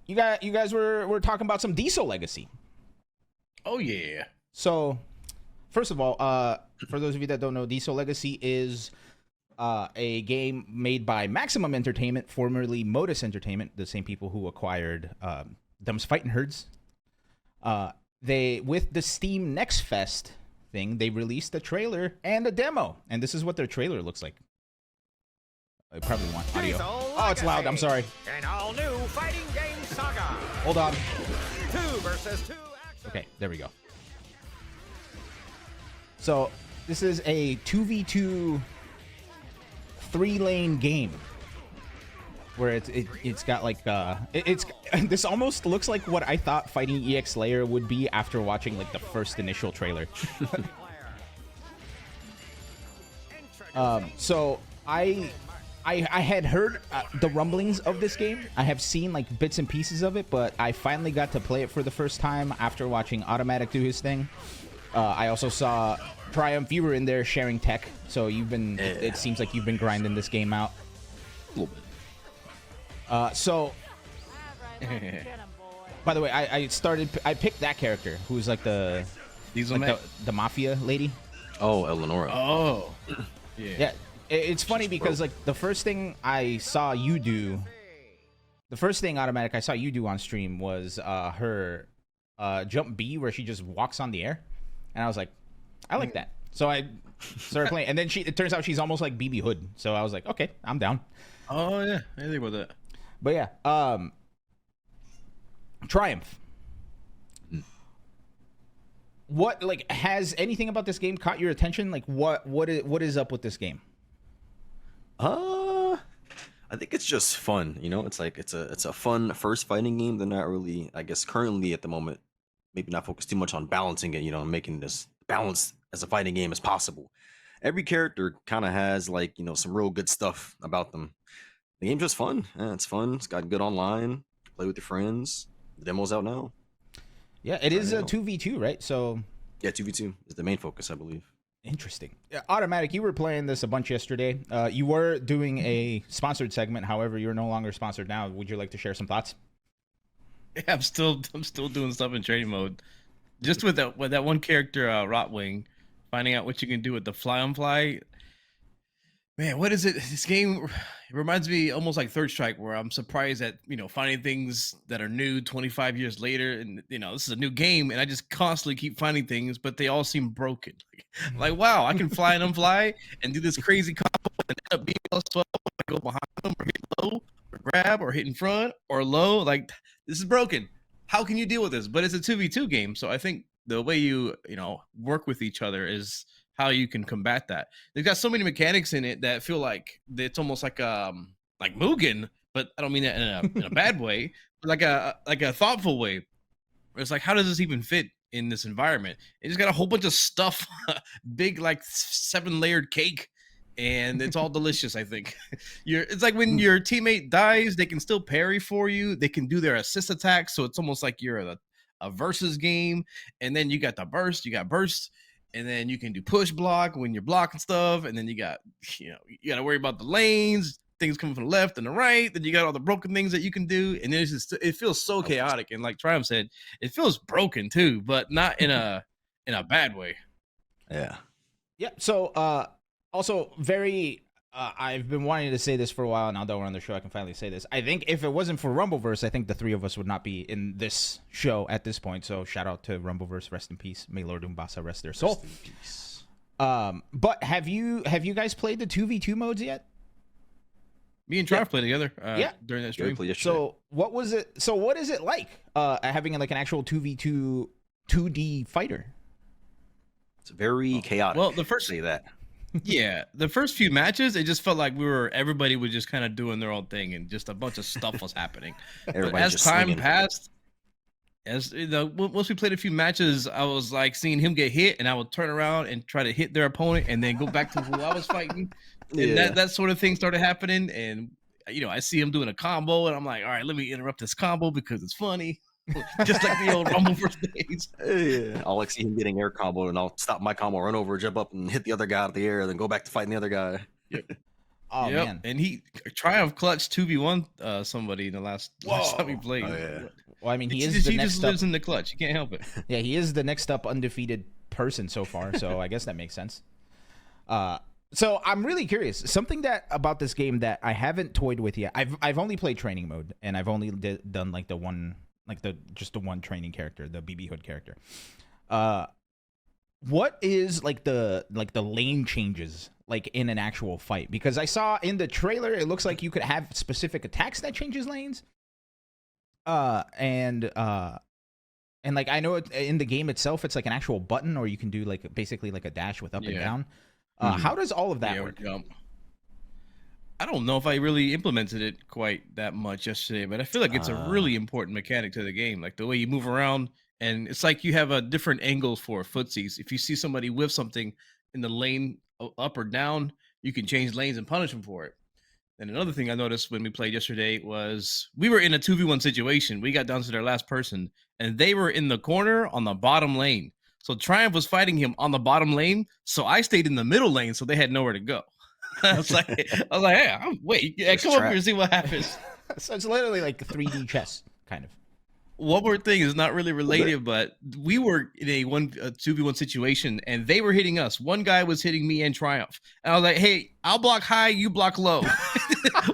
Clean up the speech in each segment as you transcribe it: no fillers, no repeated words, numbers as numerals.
you guys were talking about some Diesel Legacy. Oh yeah. So, first of all, for those of you that don't know, Diesel Legacy is a game made by Maximum Entertainment, formerly Modus Entertainment, the same people who acquired Dumb's Fighting Herds. They, with the Steam Next Fest thing, they released a trailer and a demo, and this is what their trailer looks like. I probably want audio. Oh, it's loud. I'm sorry. An all-new fighting game saga. Hold on. 2 versus 2 action. Okay, there we go. So this is a 2v2 3-lane game where it's got like it's this almost looks like what I thought Fighting EX Slayer would be after watching like the first initial trailer. So I had heard the rumblings of this game. I have seen like bits and pieces of it, but I finally got to play it for the first time after watching Automattock do his thing. I also saw Triumph. You were in there sharing tech, so you've been. Yeah. It seems like you've been grinding this game out. A little bit. So. By the way, I picked that character who's like the mafia lady. Oh, Eleonora. Oh, yeah. It's funny because like the first thing I saw you do, the first thing Automattock I saw you do on stream was her jump B where she just walks on the air, and I was like, I like that. So I started playing, and then it turns out she's almost like BB Hood. So I was like, okay, I'm down. Oh yeah, I think about that. But yeah, Triumph. What like has anything about this game caught your attention? Like what is up with this game? I think it's just fun, you know. It's like it's a fun first fighting game. They're not really, I guess, currently at the moment, maybe not focused too much on balancing it, you know, and making this balanced as a fighting game as possible. Every character kind of has like, you know, some real good stuff about them. The game's just fun. Yeah, it's fun. It's got good online. Play with your friends. The demo's out now. Yeah, it is a 2v2, right? So yeah, 2v2 is the main focus, I believe. Interesting. Yeah, Automattock, you were playing this a bunch yesterday. You were doing a sponsored segment. However, you're no longer sponsored now. Would you like to share some thoughts? Yeah, I'm still doing stuff in training mode. Just with that one character, Rotwing, finding out what you can do with the fly on fly. Man, what is it? This game reminds me almost like Third Strike, where I'm surprised at, you know, finding things that are new 25 years later. And, you know, this is a new game, and I just constantly keep finding things, but they all seem broken. Like wow, I can fly and unfly and do this crazy combo and end up being +12 when I go behind them or hit low or grab or hit in front or low. Like, this is broken. How can you deal with this? But it's a 2v2 game, so I think the way you know, work with each other is how you can combat that. They've got so many mechanics in it that feel like it's almost like Mugen, but I don't mean that in a bad way, but like a thoughtful way. It's like, how does this even fit in this environment? It just got a whole bunch of stuff, big like 7-layered cake, and it's all delicious. I think it's like when your teammate dies, they can still parry for you. They can do their assist attacks, so it's almost like you're a versus game. And then you got the burst, and then you can do push block when you're blocking stuff, and then you got, you know, you got to worry about the lanes, things coming from the left and the right. Then you got all the broken things that you can do, and it's just, it feels so chaotic. And like Triumph said, it feels broken too, but not in a bad way. Yeah. So also very I've been wanting to say this for a while. Now that we're on the show, I can finally say this. I think if it wasn't for Rumbleverse, I think the three of us would not be in this show at this point. So shout out to Rumbleverse, rest in peace. May Lord Umbasa rest their soul. Rest in peace. But have you guys played the 2v2 modes yet? Me and Triumph played together during that stream. So what was it? So what is it like having like an actual 2v2 2D fighter? It's very chaotic. Well, the first say that. Yeah, the first few matches, it just felt like everybody was just kind of doing their own thing, and just a bunch of stuff was happening. But as time passed, as you know, once we played a few matches, I was like seeing him get hit, and I would turn around and try to hit their opponent, and then go back to who I was fighting. And that sort of thing started happening, and you know, I see him doing a combo, and I'm like, all right, let me interrupt this combo because it's funny. Just like the old Rumbleverse days. Yeah. I'll like see him getting air combo, and I'll stop my combo, run over, jump up, and hit the other guy out of the air, and then go back to fighting the other guy. Yep. Oh Yep, man. and he Triumph clutch 2v1 somebody in the last time he Whoa. played. Oh yeah. Well, I mean, he It's is just, the he next just up. lives in the clutch. You can't help it. Yeah, he is the next up undefeated person so far. So I guess that makes sense. So I'm really curious. Something that about this game that I haven't toyed with yet. I've only played training mode, and I've only done like the one, like just the one training character, the BB Hood character. What is like the lane changes like in an actual fight? Because I saw in the trailer it looks like you could have specific attacks that changes lanes. And like I know in the game itself it's like an actual button, or you can do like basically like a dash with up and Yeah. down. Mhm. How does all of that Yeah, or work? jump. I don't know if I really implemented it quite that much yesterday, but I feel like it's a really important mechanic to the game. Like the way you move around, and it's like you have a different angles for footsies. If you see somebody with something in the lane up or down, you can change lanes and punish them for it. And another thing I noticed when we played yesterday was we were in a 2v1 situation. We got down to their last person, and they were in the corner on the bottom lane. So Triumph was fighting him on the bottom lane. So I stayed in the middle lane, so they had nowhere to go. I was like, hey, wait, yeah, It's come up trapped. here and see what happens. So it's literally like 3D chess kind of. One more thing is not really related, but we were in a 2v1 situation, and they were hitting us. One guy was hitting me and Triumph, and I was like, "Hey, I'll block high, you block low.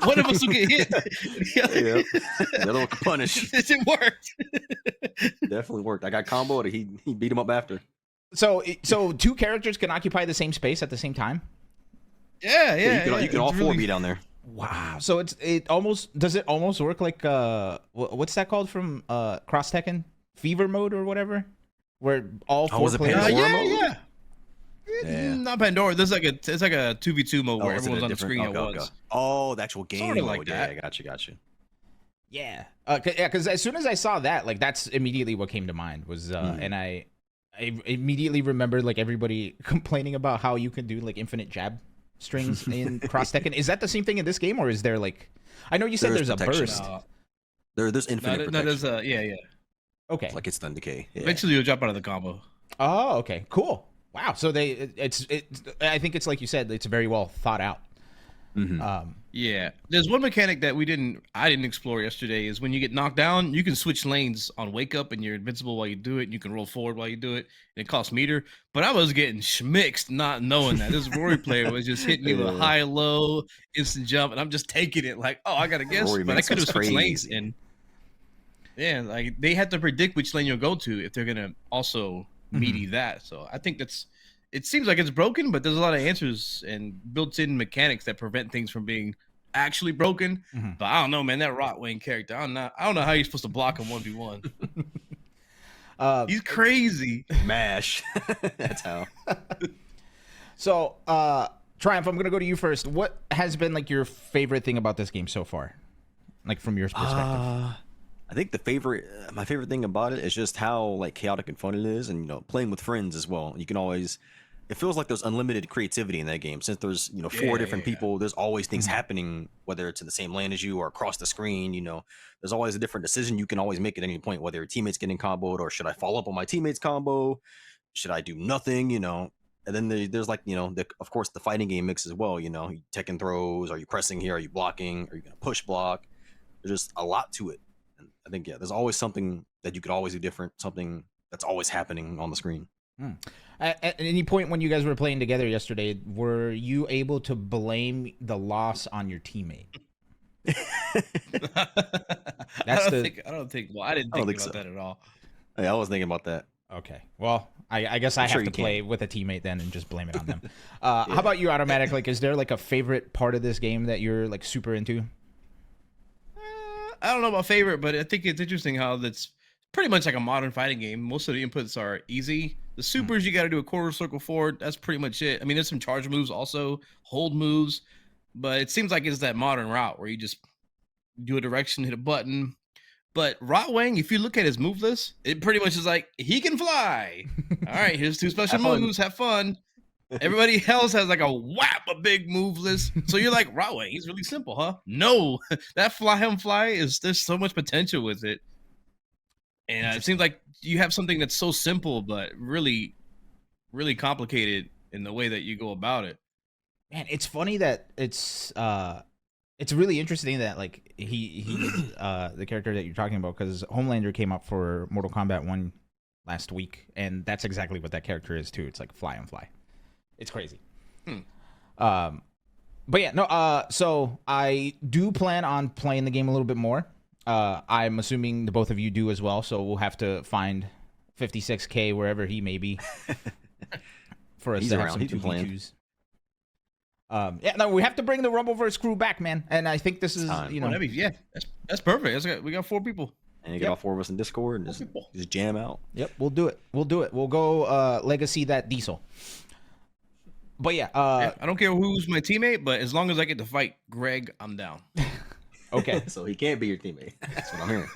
One of us will get hit." Yeah. The other one can punish. It worked. Definitely worked. I got comboed. He beat him up after. So two characters can occupy the same space at the same time. Yeah. You can all It's four really- be down there. Wow. So it almost work like what's that called from Cross Tekken? Fever mode or whatever? Where all four was it players Pandora yeah, mode? yeah. Not Pandora. There's it's like a 2v2 mode where is it everyone's a on the different- screen at okay. once. Oh, the actual game Sorta mode. like that. Yeah, got you. Yeah. Because as soon as I saw that, like that's immediately what came to mind was and I immediately remembered like everybody complaining about how you can do like infinite jab strings in Cross Tekken. Is that the same thing in this game, or is there like I know you said There's there's a protection. burst. There's infinite No, protection. there's yeah. Okay. Like it's stun decay. Yeah. Eventually you'll drop out of the combo. Oh, okay. Cool. Wow. So it's I think it's like you said, it's very well thought out. Mhm. Yeah, there's one mechanic that I didn't explore yesterday is when you get knocked down, you can switch lanes on wake up and you're invincible while you do it. And you can roll forward while you do it, and it costs meter. But I was getting schmixed not knowing that this Rory player was just hitting me with Yeah. high, low, instant jump, and I'm just taking it like, oh, I gotta guess, Rory but I makes could have us switched lanes, crazy. and yeah, like they have to predict which lane you'll go to if they're gonna also meaty that. So I think it seems like it's broken, but there's a lot of answers and built-in mechanics that prevent things from being actually broken. Mhm. But I don't know, man. That Rotwing character, I don't know how you're supposed to block him 1v1. He's crazy. Mash. That's how. So, Triumph, I'm gonna go to you first. What has been like your favorite thing about this game so far, like from your perspective? I think my favorite thing about it is just how like chaotic and fun it is, and playing with friends as well. You can always, it feels like there's unlimited creativity in that game. Since there's four different people, there's always things happening, whether it's in the same lane as you or across the screen. There's always a different decision you can always make at any point, whether your teammate's getting comboed or should I follow up on my teammate's combo, should I do nothing, and then there's like of course the fighting game mix as well. You taking throws, are you pressing here, are you blocking, are you gonna push block? There's just a lot to it. And I think there's always something that you could always do different, something that's always happening on the screen. At any point when you guys were playing together yesterday, were you able to blame the loss on your teammate? I don't think. Well, I didn't think think about so. that at all. Yeah, I was thinking about that. Okay. Well, I guess I I'm have sure to you can. play with a teammate then and just blame it on them. How about you, Automattock? Like, is there like a favorite part of this game that you're like super into? I don't know about favorite, but I think it's interesting how that's pretty much like a modern fighting game. Most of the inputs are easy. The supers, you got to do a quarter circle forward. That's pretty much it. I mean, there's some charge moves also, hold moves, but it seems like it's that modern route where you just do a direction, hit a button. But Rotwang, if you look at his move list, it pretty much is like, he can fly. All right, here's 2 special Have fun. moves. Have fun. Everybody else has like a big move list. So you're like, Rotwang, he's really simple, huh? No, that fly, there's so much potential with it. And it seems like you have something that's so simple, but really, really complicated in the way that you go about it. Man, it's funny that it's really interesting that like he's the character that you're talking about, because Homelander came up for Mortal Kombat 1 last week, and that's exactly what that character is too. It's like fly on fly. It's crazy. But yeah, no. So I do plan on playing the game a little bit more. I'm assuming the both of you do as well. So we'll have to find 56K wherever he may be for us He's to have around. some He's been playing. 2v2s. Yeah, no, we have to bring the Rumbleverse crew back, man. And I think this is, time. you know, Yeah, that's perfect. We got 4 people. And you get all 4 of us in Discord and just jam out. yep, we'll do it. We'll do it. We'll go legacy that diesel. But yeah, I don't care who's my teammate, but as long as I get to fight Greg, I'm down. okay. So he can't be your teammate. That's what I'm hearing.